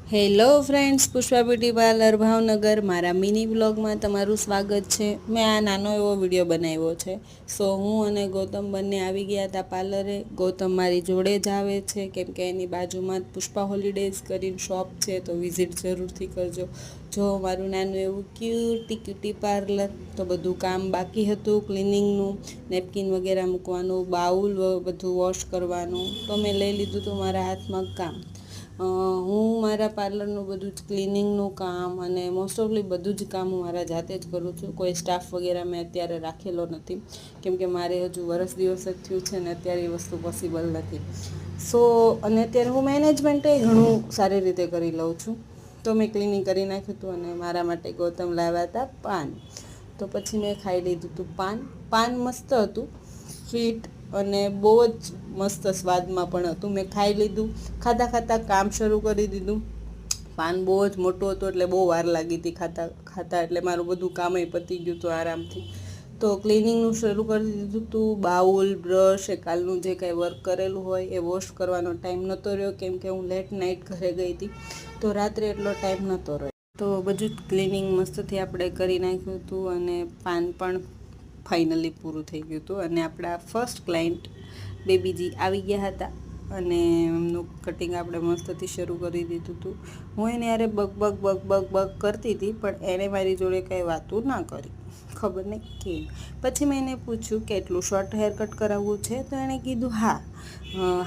Hello friends, Pushpa beauty parlour Bhavnagar મારા mini વ્લોગમાં તમારું સ્વાગત છે. મેં આ નાનો એવો વિડીયો બનાવ્યો છે. હું અને ગૌતમ બંને આવી ગયા હતા પાર્લરે. ગૌતમ મારી જોડે જ આવે છે કેમ કે એની બાજુમાં જ પુષ્પા હોલિડેઝ કરીને શોપ છે, તો વિઝિટ જરૂરથી કરજો. જો મારું નાનું એવું ક્યુટી પાર્લર. તો બધું કામ બાકી હતું ક્લિનિંગનું, નેપકિન વગેરે મૂકવાનું, બાઉલ બધું વોશ કરવાનું. તો મેં લઈ લીધું હતું મારા હાથમાં કામ. હું મારા પાર્લરનું બધું જ ક્લિનિંગનું કામ અને મોસ્ટ ઓફલી બધું જ કામ હું મારા જાતે જ કરું છું. કોઈ સ્ટાફ વગેરે મેં અત્યારે રાખેલો નથી કેમ કે મારે હજુ વરસ દિવસ જ થયું છે ને અત્યારે એ વસ્તુ પોસિબલ નથી. અને અત્યારે હું મેનેજમેન્ટે ઘણું સારી રીતે કરી લઉં છું. તો મેં ક્લિનિંગ કરી નાખ્યું હતું અને મારા માટે ગૌતમ લાવ્યા હતા પાન. તો પછી મેં ખાઈ લીધું હતું પાન મસ્ત હતું, સ્વીટ અને બહુ જ મસ્ત સ્વાદમાં પણ હતું. મેં ખાઈ લીધું, ખાતા કામ શરૂ કરી દીધું. પાન બહુ જ મોટું હતું એટલે બહુ વાર લાગી હતી ખાતા એટલે મારું બધું કામય પતી ગયું હતું આરામથી. તો ક્લિનિંગનું શરૂ કરી દીધું હતું. બાઉલ, બ્રશ, એ કાલનું જે કાંઈ વર્ક કરેલું હોય એ વોશ કરવાનો ટાઈમ નહોતો રહ્યો કેમ કે હું લેટ નાઇટ ઘરે ગઈ હતી, તો રાત્રે એટલો ટાઈમ નહોતો રહ્યો. તો બધું જ ક્લિનિંગ મસ્તથી આપણે કરી નાખ્યું હતું અને પાન પણ ફાઇનલી પૂરું થઈ ગયું હતું. અને આપણા ફર્સ્ટ ક્લાયન્ટ બેબીજી આવી ગયા હતા અને એમનું કટિંગ આપણે મસ્તથી શરૂ કરી દીધું હતું. હું એને યારે બગ કરતી હતી પણ એણે મારી જોડે કાંઈ વાતું ના કરી, ખબર નહીં કેમ. પછી મેં એને પૂછ્યું કે એટલું શોર્ટ હેર કટ કરાવવું છે, તો એણે કીધું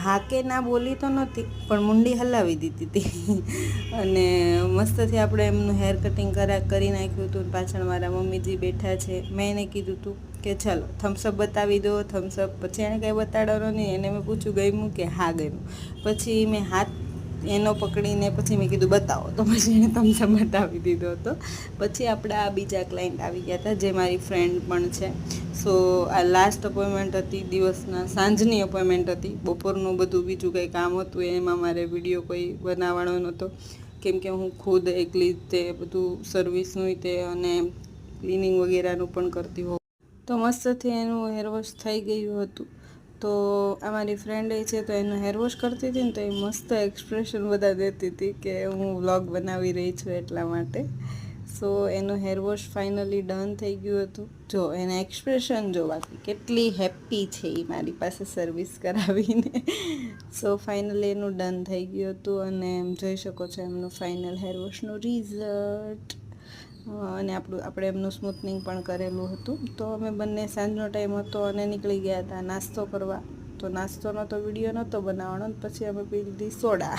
હા કે ના બોલી તો નહોતી પણ મુંડી હલાવી દીધી હતી. અને મસ્તથી આપણે એમનું હેર કટિંગ કરી નાખ્યું હતું. પાછળ મારા મમ્મીજી બેઠા છે. મેં એને કીધું હતું કે ચાલો થમ્સઅપ બતાવી દો, થમ્સઅપ. પછી એણે કંઈ બતાડવાનો નહીં. એને મેં પૂછ્યું ગમ્યું કે હા ગમ્યું. પછી મેં હાથ એનો પકડીને પછી મેં કીધું બતાવો, તો પછી એણે થમ્સઅપ બતાવી દીધો હતો. પછી આપણા આ બીજા ક્લાયન્ટ આવી ગયા હતા જે મારી ફ્રેન્ડ પણ છે. આ લાસ્ટ અપોઇન્ટમેન્ટ હતી, દિવસના સાંજની અપોઇન્ટમેન્ટ હતી. બપોરનું બધું બીજું કંઈ કામ હતું એમાં મારે વિડીયો કોઈ બનાવવાનો નહોતો કેમ કે હું ખુદ એકલી તે બધું સર્વિસનું તે અને ક્લિનિંગ વગેરેનું પણ કરતી હોઉં. તો મસ્તથી એનું હેરવોશ થઈ ગયું હતું. તો અમારી ફ્રેન્ડ એ છે તો એનું હેરવોશ કરતી હતી ને તો એ મસ્ત એક્સપ્રેશન બધા દેતી હતી કે હું વ્લોગ બનાવી રહી છું એટલા માટે. એનું હેરવોશ ફાઇનલી ડન થઈ ગયું હતું. જો એના એક્સપ્રેશન જો બાકી કેટલી હેપ્પી છે એ મારી પાસે સર્વિસ કરાવીને. ફાઇનલી એનું ડન થઈ ગયું હતું અને જોઈ શકો છો એમનું ફાઇનલ હેરવોશનું રિઝલ્ટ. અને આપણે એમનું સ્મૂથનિંગ પણ કરેલું હતું. તો અમે બંને સાંજનો ટાઈમ હતો અને નીકળી ગયા હતા નાસ્તો કરવા. તો નાસ્તોનો તો વિડીયો નહોતો બનાવવાનો, પછી અમે પી લીધી સોડા.